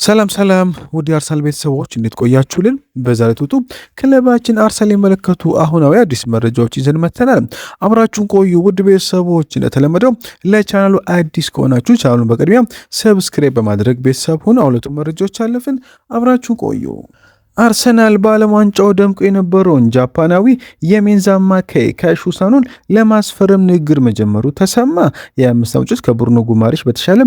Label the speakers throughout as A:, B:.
A: ሰላም ውድ አርሰናል ቤተሰቦች እንዴት ቆያችሁልን? በዛሬው ጡብ ክለባችን አርሰናል የመለከቱ አሁናዊ አዲስ መረጃዎች ይዘን መጥተናል። አብራችሁን ቆዩ ውድ ቤተሰቦች። እንደተለመደው ለቻናሉ አዲስ ከሆናችሁ ቻናሉን በቅድሚያ ሰብስክራይብ በማድረግ ቤተሰብ ሁኑ። ሁለቱ መረጃዎች አለፍን። አብራችሁን ቆዩ። አርሰናል በዓለም ዋንጫው ደምቆ የነበረውን ጃፓናዊ የሜንዝ አማካይ ካይሹሳኑን ለማስፈረም ንግግር መጀመሩ ተሰማ። የ25 ዓመቶች ከቡርኖ ጉማሬሽ በተሻለ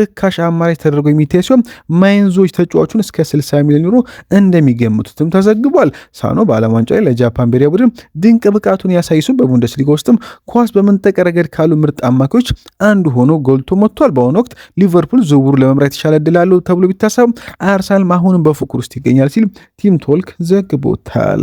A: ርካሽ አማራጭ ተደርጎ የሚታይ ሲሆን ማይንዞች ተጫዋቹን እስከ 60 ሚሊዮን ዩሮ እንደሚገምቱትም ተዘግቧል። ሳኖ በዓለም ዋንጫው ላይ ለጃፓን ብሔራዊ ቡድን ድንቅ ብቃቱን ያሳይሱ በቡንደስሊጋ ውስጥም ኳስ በመንጠቅ ረገድ ካሉ ምርጥ አማካዮች አንዱ ሆኖ ጎልቶ መጥቷል። በአሁኑ ወቅት ሊቨርፑል ዝውውሩ ለመምራት የተሻለ እድል አለው ተብሎ ቢታሰብም አርሰናል አሁንም በፉክክር ውስጥ ይገኛል ሲል ቲም ቶልክ ዘግቦታል።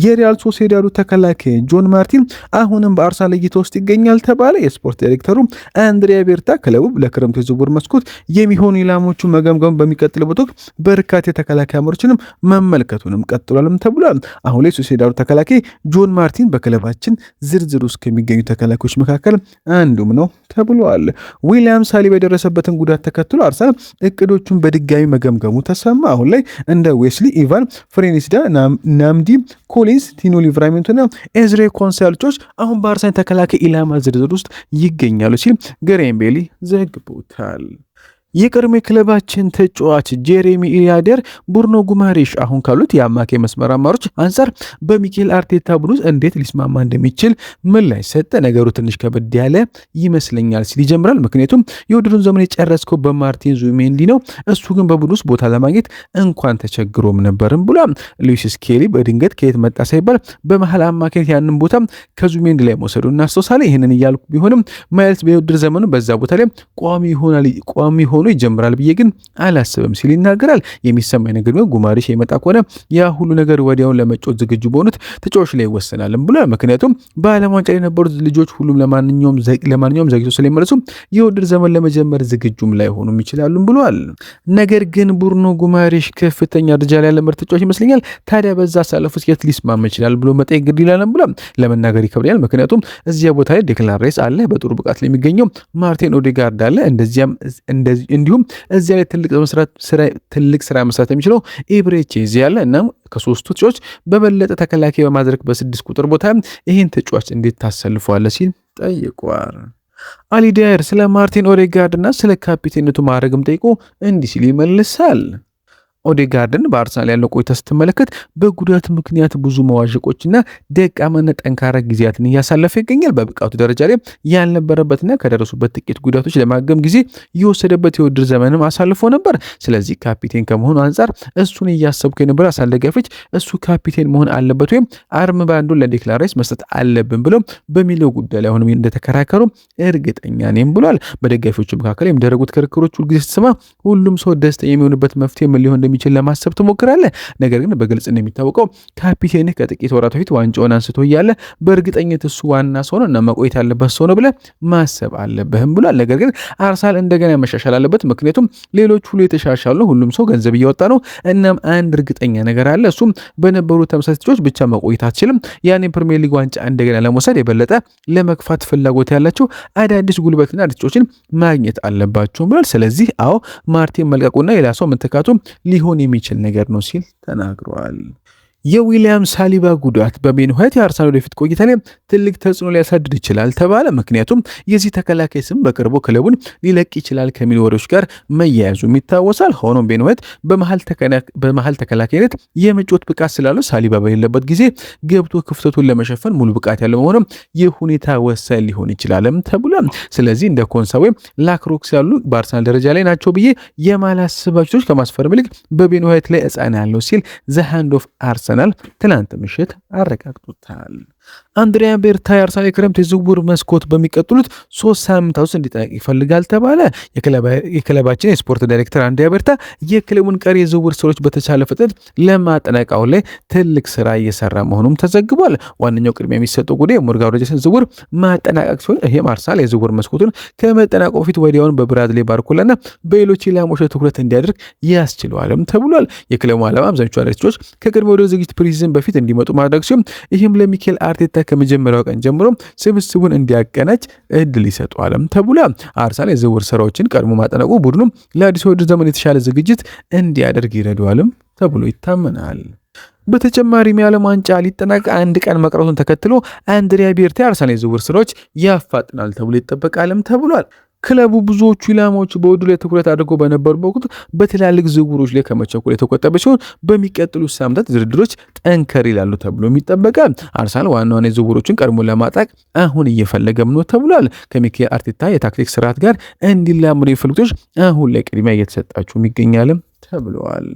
A: የሪያል ሶሴዳዱ ተከላካይ ጆን ማርቲን አሁንም በአርሰናል እይታ ውስጥ ይገኛል ተባለ። የስፖርት ዳይሬክተሩ አንድሪያ ቤርታ ክለቡ ለክረምቱ የዝውውር መስኮት የሚሆኑ ኢላማዎቹ መገምገም በሚቀጥልበት ወቅት በርካታ የተከላካይ አማራጮችንም መመልከቱንም ቀጥሏልም ተብሏል። አሁን ላይ ሶሴዳዱ ተከላካይ ጆን ማርቲን በክለባችን ዝርዝር ውስጥ ከሚገኙ ተከላካዮች መካከል አንዱም ነው ተብሏል። ዊሊያም ሳሊባ የደረሰበትን ጉዳት ተከትሎ አርሰናል እቅዶቹን በድጋሚ መገምገሙ ተሰማ። አሁን ላይ እንደ ዌስሊ ኢቫን ፍሬኒስዳ፣ ናምዲ ኮሊንስ፣ ቲኖ ሊቨራሜንቶና ኤዝሬ ኮንሳልቾች አሁን በአርሰናል ተከላካይ ኢላማ ዝርዝር ውስጥ ይገኛሉ ሲል ገሬም ቤሊ ዘግቦታል። የቀድሞ ክለባችን ተጫዋች ጄሬሚ ኢሪያደር ቡርኖ ጉማሬሽ አሁን ካሉት የአማካይ መስመር አማሮች አንጻር በሚኬል አርቴታ ቡድን እንዴት ሊስማማ እንደሚችል ምላሽ ሰጠ። ነገሩ ትንሽ ከበድ ያለ ይመስለኛል ሲል ይጀምራል። ምክንያቱም የውድድሩን ዘመን የጨረስከው በማርቲን ዙቢሜንዲ ነው፣ እሱ ግን በቡድን ውስጥ ቦታ ለማግኘት እንኳን ተቸግሮም ነበርም ብሏል። ሉዊስ ስኬሊ በድንገት ከየት መጣ ሳይባል በመሀል አማካይ ያንን ቦታ ከዙቢሜንዲ ላይ መውሰዱ እናስታውሳለን። ይህንን እያልኩ ቢሆንም ማለት በውድድር ዘመኑ በዛ ቦታ ላይ ቋሚ ሆኖ ይጀምራል ብዬ ግን አላስብም ሲል ይናገራል። የሚሰማኝ ነገር ግን ጉማሬሽ የመጣ ከሆነ ያ ሁሉ ነገር ወዲያውን ለመጫወት ዝግጁ በሆኑት ተጫዋቾች ላይ ይወሰናልም ብሏል። ምክንያቱም በዓለም ዋንጫ የነበሩት ልጆች ሁሉም ለማንኛውም ዘግይቶ ስለሚመለሱ የውድድር ዘመን ለመጀመር ዝግጁም ላይ ሆኑም ይችላሉም ብሏል። ነገር ግን ቡርኖ ጉማሬሽ ከፍተኛ ደረጃ ላይ ያለ ምርጥ ተጫዋች ይመስለኛል። ታዲያ በዛ አሳለፉ ስኬት ሊስማማ ይችላል ብሎ መጠየቅ ግድ ይላልም ብሏል። ለመናገር ይከብዳል። ምክንያቱም እዚያ ቦታ ላይ ዴክላን ራይስ አለ፣ በጥሩ ብቃት ላይ የሚገኘው ማርቲን ኦዴጋርድ አለ፣ እንዲሁም እዚያ ላይ ትልቅ ስራ መስራት የሚችለው ኢብሬቼዝ ያለ እና ከሶስቱ ተጫዋቾች በበለጠ ተከላካይ በማድረግ በ6 ቁጥር ቦታ ይህን ተጫዋች እንዴት ታሰልፈዋለህ ሲል ጠይቋል። አሊዳየር ስለ ማርቲን ኦዴጋርድ እና ስለ ካፒቴንነቱ ማዕረግም ጠይቆ እንዲህ ሲል ይመልሳል። ኦዴጋርድን በአርሰናል ያለው ቆይታ ስትመለከት በጉዳት ምክንያት ብዙ መዋዠቆችና ደካማና ጠንካራ ጊዜያትን እያሳለፈ ይገኛል። በብቃቱ ደረጃ ላይ ያልነበረበትና ከደረሱበት ጥቂት ጉዳቶች ለማገም ጊዜ የወሰደበት የውድድር ዘመንም አሳልፎ ነበር። ስለዚህ ካፒቴን ከመሆኑ አንጻር እሱን እያሰብኩ የነበረ አርሰናል ደጋፊዎች እሱ ካፒቴን መሆን አለበት ወይም አርም ባንዱን ለዴክላን ራይስ መስጠት አለብን ብለው በሚለው ጉዳይ ላይ አሁንም እንደተከራከሩ እርግጠኛ ነኝ ብሏል። በደጋፊዎቹ መካከል የሚደረጉት ክርክሮች ሁልጊዜ ስትሰማ ሁሉም ሰው ደስተኛ የሚሆንበት መፍትሄ ምን ሊሆን እንደሚችል ለማሰብ ትሞክራለህ። ነገር ግን በግልጽ እንደሚታወቀው ካፒቴንህ ከጥቂት ወራት በፊት ዋንጫውን አንስቶ እያለ በእርግጠኝነት እሱ ዋና ሰው ነው እና መቆየት ያለበት ሰው ነው ብለህ ማሰብ አለብህም ብሏል። ነገር ግን አርሰናል እንደገና መሻሻል አለበት። ምክንያቱም ሌሎች ሁሉ የተሻሻሉ፣ ሁሉም ሰው ገንዘብ እያወጣ ነው። እናም አንድ እርግጠኛ ነገር አለ፣ እሱም በነበሩ ተመሳሳይ ተጫዋቾች ብቻ መቆየት አትችልም። ያን የፕሪሚየር ሊግ ዋንጫ እንደገና ለመውሰድ የበለጠ ለመግፋት ፍላጎት ያላቸው አዳዲስ ጉልበትና ተጫዋቾችን ማግኘት አለባቸውም ብሏል። ስለዚህ አዎ ማርቲን መልቀቁና ሌላ ሰው መተካቱ ሊሆን የሚችል ነገር ነው ሲል ተናግሯል። የዊሊያም ሳሊባ ጉዳት በሜን ሆት የአርሰናል ወደፊት ቆይታ ላይ ትልቅ ተጽዕኖ ሊያሳድር ይችላል ተባለ። ምክንያቱም የዚህ ተከላካይ ስም በቅርቡ ክለቡን ሊለቅ ይችላል ከሚሉ ወሬዎች ጋር መያያዙ ይታወሳል። ሆኖም ቤን ሆት በመሃል ተከላካይነት የመጫወት ብቃት ስላለው ሳሊባ በሌለበት ጊዜ ገብቶ ክፍተቱን ለመሸፈን ሙሉ ብቃት ያለው መሆኑም ይህ ሁኔታ ወሳኝ ሊሆን ይችላልም ተብሏል። ስለዚህ እንደ ኮንሳ ወይም ላክሮክስ ያሉ በአርሰናል ደረጃ ላይ ናቸው ብዬ የማላስባቸው ከማስፈረም ይልቅ በቤን ሆት ላይ ሕፃን ያለው ሲል ዘ ሃንድ ኦፍ አርሰናል ትናንት ምሽት አረጋግጦታል። አንድሪያ ቤርታ የአርሰናል የክረምት የዝውውር መስኮት በሚቀጥሉት 3 ሳምንታት ውስጥ እንዲጠናቀቅ ይፈልጋል ተባለ። የክለባችን የስፖርት ዳይሬክተር አንድሪያ ቤርታ የክለቡን ቀሪ የዝውውር ስራዎች በተቻለ ፍጥነት ለማጠናቀቅ ላይ ትልቅ ስራ እየሰራ መሆኑም ተዘግቧል። ዋነኛው ቅድሚያ የሚሰጠው ጉዳይ የሞርጋን ሮጀርስን ዝውውር ማጠናቀቅ ሲሆን ይህም አርሰናል የዝውውር መስኮቱን ከመጠናቀቁ በፊት ወዲያውኑ በብራድሊ ባርኮላና በሌሎች ኢላማዎች ትኩረት እንዲያደርግ ያስችለዋልም ተብሏል። የክለቡ ዓላማ አብዛኞቹ አዳዲሶች ከቅድመ ወደ ዝግጅት ፕሪሲዝን በፊት እንዲመጡ ማድረግ ሲሆን ይህም ለሚኬል አርቴታ ከመጀመሪያው ቀን ጀምሮ ስብስቡን እንዲያቀናጅ እድል ይሰጠዋልም ተብሏል። አርሰናል የዝውውር ስራዎችን ቀድሞ ማጠናቀቁ ቡድኑ ለአዲስ ውድድር ዘመን የተሻለ ዝግጅት እንዲያደርግ ይረዳዋልም ተብሎ ይታመናል። በተጨማሪም የዓለም ዋንጫ ሊጠናቀቅ አንድ ቀን መቅረቱን ተከትሎ አንድሪያ ቤርታ አርሰናል የዝውውር ስራዎች ያፋጥናል ተብሎ ይጠበቃልም ተብሏል። ክለቡ ብዙዎቹ ኢላማዎች በውድድሩ ላይ ትኩረት አድርጎ በነበሩበት ወቅት በትላልቅ ዝውውሮች ላይ ከመቸኮል የተቆጠበ ሲሆን በሚቀጥሉት ሳምንታት ድርድሮች ጠንከር ይላሉ ተብሎ ይጠበቃል። አርሰናል ዋና ዋና ዝውውሮችን ቀድሞ ለማጣቅ አሁን እየፈለገም ነው ተብሏል። ከሚኬል አርቴታ የታክቲክ ስርዓት ጋር እንዲላምዱ የፍልክቶች አሁን ላይ ቅድሚያ እየተሰጣቸው ይገኛልም ተብለዋል።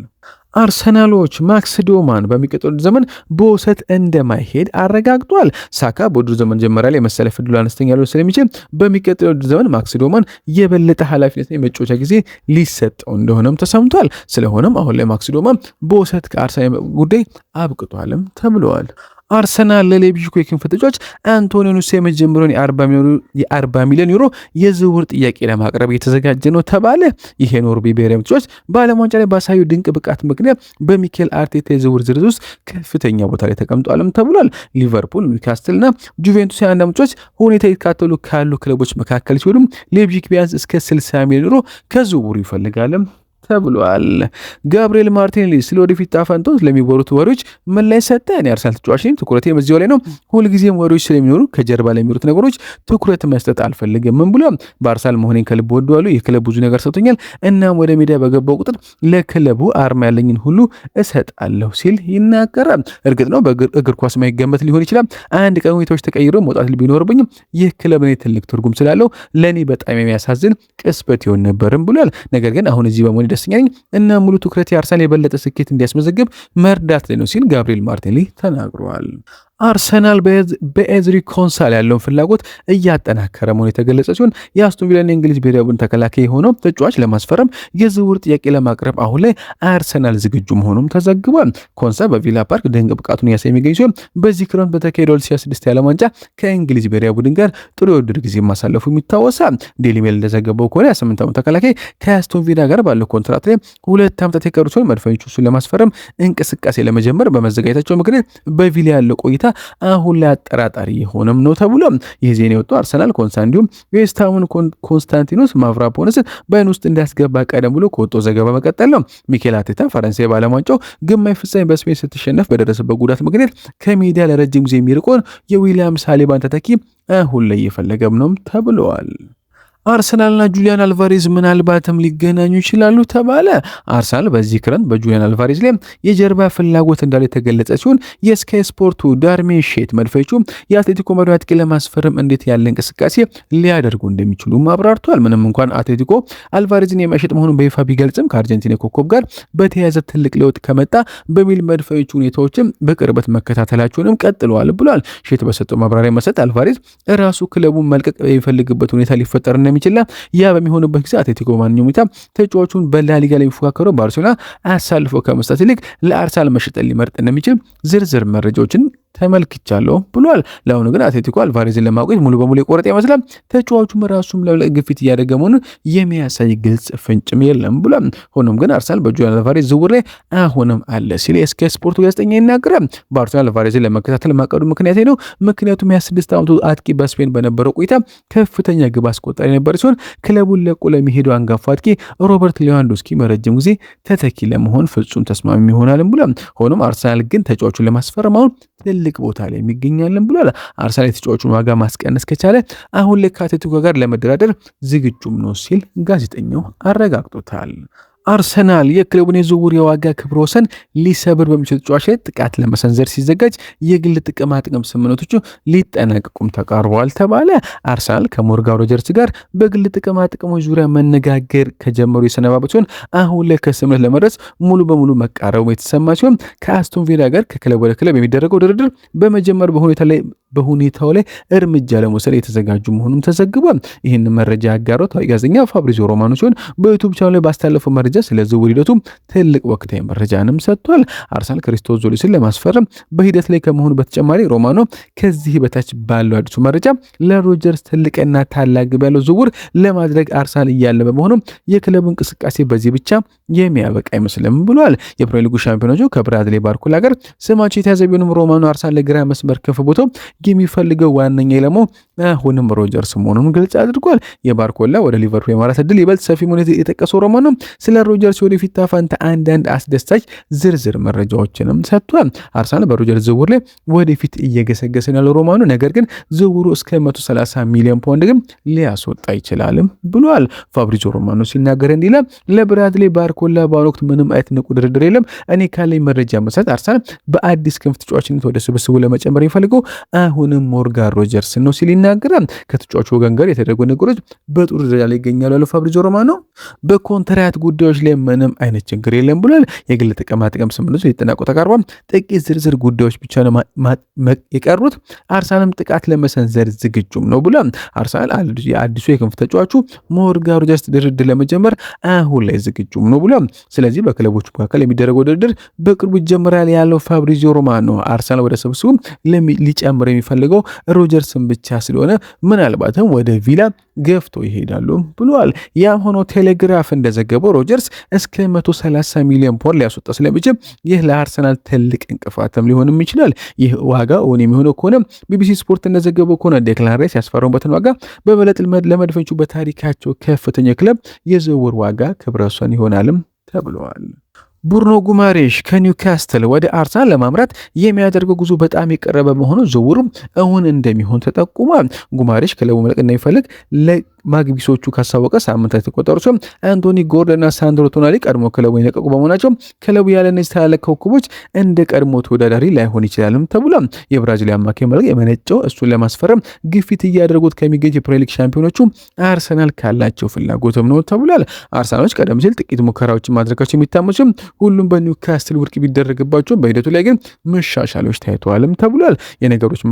A: አርሰናሎች ማክስ ዶማን በሚቀጥሉት ዘመን በውሰት እንደማይሄድ አረጋግጧል። ሳካ በውድድሩ ዘመን ጀመሪያ ላይ የመሰለፍ ዕድሉ አነስተኛ ሊሆን ስለሚችል በሚቀጥሉት ዘመን ማክስ ዶማን የበለጠ ኃላፊነትና የመጫወቻ ጊዜ ሊሰጠው እንደሆነም ተሰምቷል። ስለሆነም አሁን ላይ ማክስ ዶማን በውሰት ከአርሰናል ጉዳይ አብቅቷልም ተብለዋል። አርሰናል ለሌቪዥኮ የክንፍ ተጫዋች አንቶኒዮ ኑሳ የመጀመሪያውን የ40 ሚሊዮን ዩሮ የዝውውር ጥያቄ ለማቅረብ የተዘጋጀ ነው ተባለ። ይሄ ኖርዌይ ብሔራዊ ተጫዋች በዓለም ዋንጫ ላይ ባሳዩ ድንቅ ብቃት ምክንያት በሚኬል አርቴታ የዝውውር ዝርዝር ውስጥ ከፍተኛ ቦታ ላይ ተቀምጧልም ተብሏል። ሊቨርፑል፣ ኒውካስትል እና ጁቬንቱስ የአንዳንድ ተጫዋች ሁኔታ ይካተሉ ካሉ ክለቦች መካከል ሲሆኑ ሌቪዥክ ቢያንስ እስከ 60 ሚሊዮን ዩሮ ከዝውውሩ ይፈልጋልም ተብሏል። ጋብሪኤል ማርቲኔሊ ስለ ወደፊት ጣፈንቶ ለሚወሩት ወሬዎች ምን ላይ ሰጠ? እኔ አርሰናል ተጫዋች ነኝ፣ ትኩረቴ በዚያው ላይ ነው። ሁልጊዜም ወሬዎች ስለሚኖሩ ከጀርባ ለሚወሩት ነገሮች ትኩረት መስጠት አልፈልግም። ምን ብሎ በአርሰናል መሆኔን ከልብ ወደዋለሁ። የክለብ ብዙ ነገር ሰጥቶኛል። እናም ወደ ሜዳ በገባው ቁጥር ለክለቡ አርማ ያለኝን ሁሉ እሰጣለሁ ሲል ይናገራል። እርግጥ ነው በእግር ኳስ ማይገመት ሊሆን ይችላል። አንድ ቀን ሁኔታዎች ተቀይሮ መውጣት ቢኖርብኝም ይህ ክለብ እኔ ትልቅ ትርጉም ስላለው ለእኔ በጣም የሚያሳዝን ቅስበት ይሆን ነበርም ብሏል። ነገር ግን አሁን እዚህ በመሆኔ ደስተኛ ነኝ እና ሙሉ ትኩረት የአርሰናል የበለጠ ስኬት እንዲያስመዘግብ መርዳት ላይ ነው ሲል ጋብሪኤል ማርቲኔሊ ተናግሯል። አርሰናል በኤዝሪ ኮንሳል ያለውን ፍላጎት እያጠናከረ መሆኑ የተገለጸ ሲሆን የአስቶን ቪላና የእንግሊዝ ብሔራዊ ቡድን ተከላካይ የሆነው ተጫዋች ለማስፈረም የዝውውር ጥያቄ ለማቅረብ አሁን ላይ አርሰናል ዝግጁ መሆኑም ተዘግቧል። ኮንሳ በቪላ ፓርክ ድንቅ ብቃቱን እያሳየ የሚገኝ ሲሆን በዚህ ክረምት በተካሄደው 2026 የዓለም ዋንጫ ከእንግሊዝ ብሔራዊ ቡድን ጋር ጥሩ የውድድር ጊዜ ማሳለፉ የሚታወሳል። ዴይሊ ሜል እንደዘገበው ከሆነ የ8 ዓመት ተከላካይ ከአስቶን ቪላ ጋር ባለው ኮንትራት ላይ 2 ዓመታት የቀሩ ሲሆን መድፈኞቹ እሱን ለማስፈረም እንቅስቃሴ ለመጀመር በመዘጋጀታቸው ምክንያት በቪላ ያለው ቆይታ አሁን ላይ አጠራጣሪ የሆነም ነው ተብሎ ይህ ዜና የወጣው አርሰናል ኮንሳ እንዲሁም ዌስትሃምን ኮንስታንቲኖስ ማቭራፖነስ በአይን ውስጥ እንዲያስገባ ቀደም ብሎ ከወጣው ዘገባ መቀጠል ነው። ሚኬል አርቴታ ፈረንሳይ በዓለም ዋንጫው ግማሽ ፍጻሜ በስፔን ስትሸነፍ በደረሰበት ጉዳት ምክንያት ከሜዳ ለረጅም ጊዜ የሚርቆን የዊሊያም ሳሊባን ተተኪ አሁን ላይ እየፈለገም ነው ተብለዋል። አርሰናልና ጁሊያን አልቫሬዝ ምናልባትም ሊገናኙ ይችላሉ ተባለ። አርሰናል በዚህ ክረምት በጁሊያን አልቫሬዝ ላይ የጀርባ ፍላጎት እንዳለ የተገለጸ ሲሆን የስካይ ስፖርቱ ዳርሜን ሼት መድፈቹ የአትሌቲኮ ማድሪድ አጥቂ ለማስፈረም እንዴት ያለ እንቅስቃሴ ሊያደርጉ እንደሚችሉ አብራርቷል። ምንም እንኳን አትሌቲኮ አልቫሬዝን የማይሸጥ መሆኑን በይፋ ቢገልጽም ከአርጀንቲና ኮከብ ጋር በተያያዘ ትልቅ ለውጥ ከመጣ በሚል መድፈቹ ሁኔታዎችም በቅርበት መከታተላቸውንም ቀጥለዋል ብሏል። ሼት በሰጠው ማብራሪያ መሰረት አልቫሬዝ ራሱ ክለቡን መልቀቅ የሚፈልግበት ሁኔታ ሊፈጠር እንደሚችልና ያ በሚሆንበት ጊዜ አትሌቲኮ በማንኛውም ሁኔታ ተጫዋቹን በላሊጋ ላይ የሚፎካከረው ባርሴሎና አሳልፎ ከመስጠት ይልቅ ለአርሰናል መሸጥን ሊመርጥ እንደሚችል ዝርዝር መረጃዎችን ተመልክቻለሁ ብሏል። ለአሁኑ ግን አትሌቲኮ አልቫሬዝን ለማቆየት ሙሉ በሙሉ የቆረጠ ይመስላል። ተጫዋቹም ራሱም ለመልቀቅ ግፊት እያደረገ መሆኑን የሚያሳይ ግልጽ ፍንጭም የለም ብሏል። ሆኖም ግን አርሰናል በጁሊያን አልቫሬዝ ዝውውር ላይ አሁንም አለ ሲል የስካይ ስፖርቱ ጋዜጠኛ ይናገራል። ባርሴሎና አልቫሬዝን ለመከታተል ማቀዱ ምክንያት ነው። ምክንያቱም የ26 ዓመቱ አጥቂ በስፔን በነበረው ቆይታ ከፍተኛ ግብ አስቆጣሪ ነበር ሲሆን ክለቡን ለቆ ለሚሄደው አንጋፋ አጥቂ ሮበርት ሌዋንዶስኪ በረጅም ጊዜ ተተኪ ለመሆን ፍጹም ተስማሚ ይሆናልም ብሏል። ሆኖም አርሰናል ግን ተጫዋቹን ለማስፈረም አሁን ትልቅ ቦታ ላይ የሚገኛለን ብሏል። አርሰናል የተጫዋቹን ዋጋ ማስቀነስ ከቻለ አሁን ላይ ከአትሌቲኮ ጋር ለመደራደር ዝግጁም ነው ሲል ጋዜጠኛው አረጋግጦታል። አርሰናል የክለቡን የዝውውር የዋጋ ክብረ ወሰን ሊሰብር በሚችል ተጫዋች ላይ ጥቃት ለመሰንዘር ሲዘጋጅ የግል ጥቅማ ጥቅም ስምምነቶቹ ሊጠናቀቁም ተቃርበዋል ተባለ። አርሰናል ከሞርጋን ሮጀርስ ጋር በግል ጥቅማ ጥቅሞች ዙሪያ መነጋገር ከጀመሩ የሰነባበት ሲሆን አሁን ላይ ከስምምነት ለመድረስ ሙሉ በሙሉ መቃረቡ የተሰማ ሲሆን ከአስቶን ቪላ ጋር ከክለብ ወደ ክለብ የሚደረገው ድርድር በመጀመር በሁኔታው ላይ እርምጃ ለመውሰድ የተዘጋጁ መሆኑም ተዘግቧል። ይህን መረጃ ያጋራው ታዋቂ ጋዜጠኛ ፋብሪዚዮ ሮማኖ ሲሆን በዩቱብ ቻናሉ ላይ ባስተላለፈው መረጃ መረጃ ስለ ዝውውር ሂደቱ ትልቅ ወቅታዊ መረጃንም ሰጥቷል። አርሰናል ክሪስቶስ ዞሊስን ለማስፈረም በሂደት ላይ ከመሆኑ በተጨማሪ ሮማኖ ከዚህ በታች ባለው አዲሱ መረጃ ለሮጀርስ ትልቅና ታላቅ ግብ ያለው ዝውውር ለማድረግ አርሰናል እያለ በመሆኑ የክለቡ እንቅስቃሴ በዚህ ብቻ የሚያበቃ አይመስልም ብሏል። የፕሪሚየር ሊጉ ሻምፒዮኖቹ ከብራድሊ ባርኮላ ጋር ስማቸው የተያዘ ቢሆንም ሮማኖ አርሰናል ለግራ መስመር ክፍ ቦታው የሚፈልገው ዋነኛ ኢላማው አሁንም ሮጀርስ መሆኑን ግልጽ አድርጓል። የባርኮላ ወደ ሊቨርፑል የማራት ዕድል ይበልጥ ሰፊ መሆኑን የጠቀሰው ሮማኖ ስለ ሮጀርስ ወደፊት ታፋንታ አንዳንድ አስደሳች ዝርዝር መረጃዎችንም ሰጥቷል። አርሰናል በሮጀርስ ዝውውር ላይ ወደፊት እየገሰገሰ ያለው ሮማኖ ነገር ግን ዝውውሩ እስከ 130 ሚሊዮን ፓውንድ ግን ሊያስወጣ ይችላልም ብሏል። ፋብሪዞ ሮማኖ ሲናገር እንዲህ ይላል። ለብራድሊ ባርኮላ በአሁኑ ወቅት ምንም አይነት ንቁ ድርድር የለም። እኔ ካለኝ መረጃ መሰረት አርሰናል በአዲስ ክንፍ ተጫዋችነት ወደ ስብስቡ ለመጨመር የሚፈልገው አሁንም ሞርጋን ሮጀርስ ነው ሲል ይናገራል። ከተጫዋቹ ወገን ጋር የተደረጉ ነገሮች በጥሩ ደረጃ ላይ ይገኛሉ ያለው ፋብሪዞ ሮማኖ በኮንትራት ጉዳዮች ላይ ምንም አይነት ችግር የለም ብሏል። የግል ጥቅም ስምምነቱ ሊጠናቀቁ ተቃርቧል። ጥቂት ዝርዝር ጉዳዮች ብቻ ነው የቀሩት። አርሰናልም ጥቃት ለመሰንዘር ዝግጁም ነው ብሏል። አርሰናል የአዲሱ የክንፍ ተጫዋቹ ሞርጋን ሮጀርስ ድርድር ለመጀመር አሁን ላይ ዝግጁም ነው ብሏል። ስለዚህ በክለቦቹ መካከል የሚደረገው ድርድር በቅርቡ ይጀምራል ያለው ፋብሪዞ ሮማኖ አርሰናል ወደ ስብስቡ ሊጨምር የሚፈልገው ሮጀርስን ብቻ ስለሆነ ምናልባትም ወደ ቪላ ገፍቶ ይሄዳሉ ብሏል። ያም ሆኖ ቴሌግራፍ እንደዘገበው ሮጀርስ እስከ 130 ሚሊዮን ፓውንድ ሊያስወጣ ስለሚችል ይህ ለአርሰናል ትልቅ እንቅፋትም ሊሆንም ይችላል። ይህ ዋጋ እውን የሚሆነው ከሆነ ቢቢሲ ስፖርት እንደዘገበው ከሆነ ዴክላን ራይስ ያስፈረሙበትን ዋጋ በበለጥ ለመድፈኞቹ በታሪካቸው ከፍተኛ ክለብ የዝውውር ዋጋ ክብረ ወሰን ይሆናልም ተብለዋል። ቡርኖ ጉማሬሽ ከኒውካስትል ወደ አርሰናል ለማምራት የሚያደርገው ጉዞ በጣም የቀረበ መሆኑ ዝውውሩ እውን እንደሚሆን ተጠቁሟል። ጉማሬሽ ክለቡ መልቀቅ እንደሚፈልግ ማግቢሶቹ ካሳወቀ ሳምንታት የተቆጠሩ ሲሆን አንቶኒ ጎርደንና ሳንድሮ ቶናሊ ቀድሞ ክለቡ የለቀቁ በመሆናቸው ክለቡ ያለ እነዚህ ታላላቅ ኮከቦች እንደ ቀድሞ ተወዳዳሪ ላይሆን ይችላልም ተብሏል። የብራዚል አማካይ መልቀቅ የመነጨው እሱን ለማስፈረም ግፊት እያደረጉት ከሚገኝ የፕሪሚየር ሊግ ሻምፒዮኖቹ አርሰናል ካላቸው ፍላጎትም ነው ተብሏል። አርሰናሎች ቀደም ሲል ጥቂት ሙከራዎችን ማድረጋቸው የሚታመኑ ሲሆን ሁሉም በኒውካስትል ውድቅ ቢደረግባቸው በሂደቱ ላይ ግን መሻሻሎች ታይተዋልም ተብሏል። የነገሮች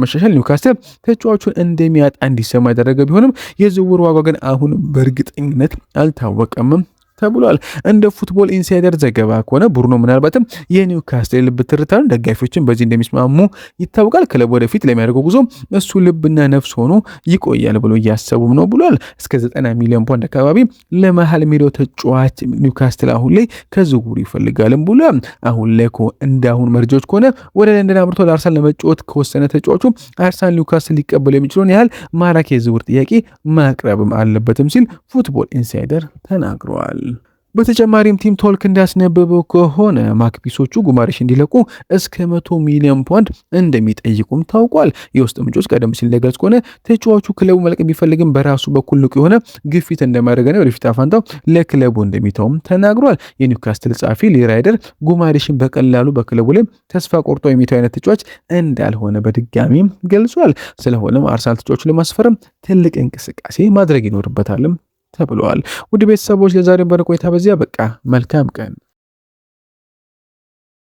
A: መሻሻል ኒውካስትል ተጫዋቹን እንደሚያጣ እንዲሰማ ያደረገ ቢሆንም የዝውውር ዋጋ ግን አሁን በእርግጠኝነት አልታወቀም ተብሏል። እንደ ፉትቦል ኢንሳይደር ዘገባ ከሆነ ቡርኖ ምናልባትም የኒውካስትል ልብ ትርታን ደጋፊዎችን በዚህ እንደሚስማሙ ይታወቃል። ክለብ ወደፊት ለሚያደርገው ጉዞ እሱ ልብና ነፍስ ሆኖ ይቆያል ብሎ እያሰቡም ነው ብሏል። እስከ 90 ሚሊዮን ፓውንድ አካባቢ ለመሃል ሜዳው ተጫዋች ኒውካስትል አሁን ላይ ከዝውውሩ ይፈልጋልም ብሏል። አሁን ላይ እንዳሁን መረጃዎች ከሆነ ወደ ለንደን አምርቶ ለአርሰናል ለመጫወት ከወሰነ ተጫዋቹ አርሰናል ኒውካስትል ሊቀበል የሚችለውን ያህል ማራኪ የዝውውር ጥያቄ ማቅረብም አለበትም ሲል ፉትቦል ኢንሳይደር ተናግረዋል። በተጨማሪም ቲም ቶልክ እንዳስነበበው ከሆነ ማክቢሶቹ ጉማሬሽ እንዲለቁ እስከ 100 ሚሊዮን ፓውንድ እንደሚጠይቁም ታውቋል። የውስጥ ምንጮች ቀደም ሲል እንደገለጹ ከሆነ ተጫዋቹ ክለቡ መልቀቅ ቢፈልግም በራሱ በኩል ንቁ የሆነ ግፊት እንደማያደርገና ወደፊት አፋንታው ለክለቡ እንደሚተውም ተናግሯል። የኒውካስትል ጸሐፊ ሊ ራይደር ጉማሬሽን በቀላሉ በክለቡ ላይ ተስፋ ቆርጦ የሚተው አይነት ተጫዋች እንዳልሆነ በድጋሚም ገልጿል። ስለሆነም አርሰናል ተጫዋቹን ለማስፈረም ትልቅ እንቅስቃሴ ማድረግ ይኖርበታልም ተብለዋል። ውድ ቤተሰቦች ለዛሬ በረ ቆይታ በዚያ በቃ መልካም ቀን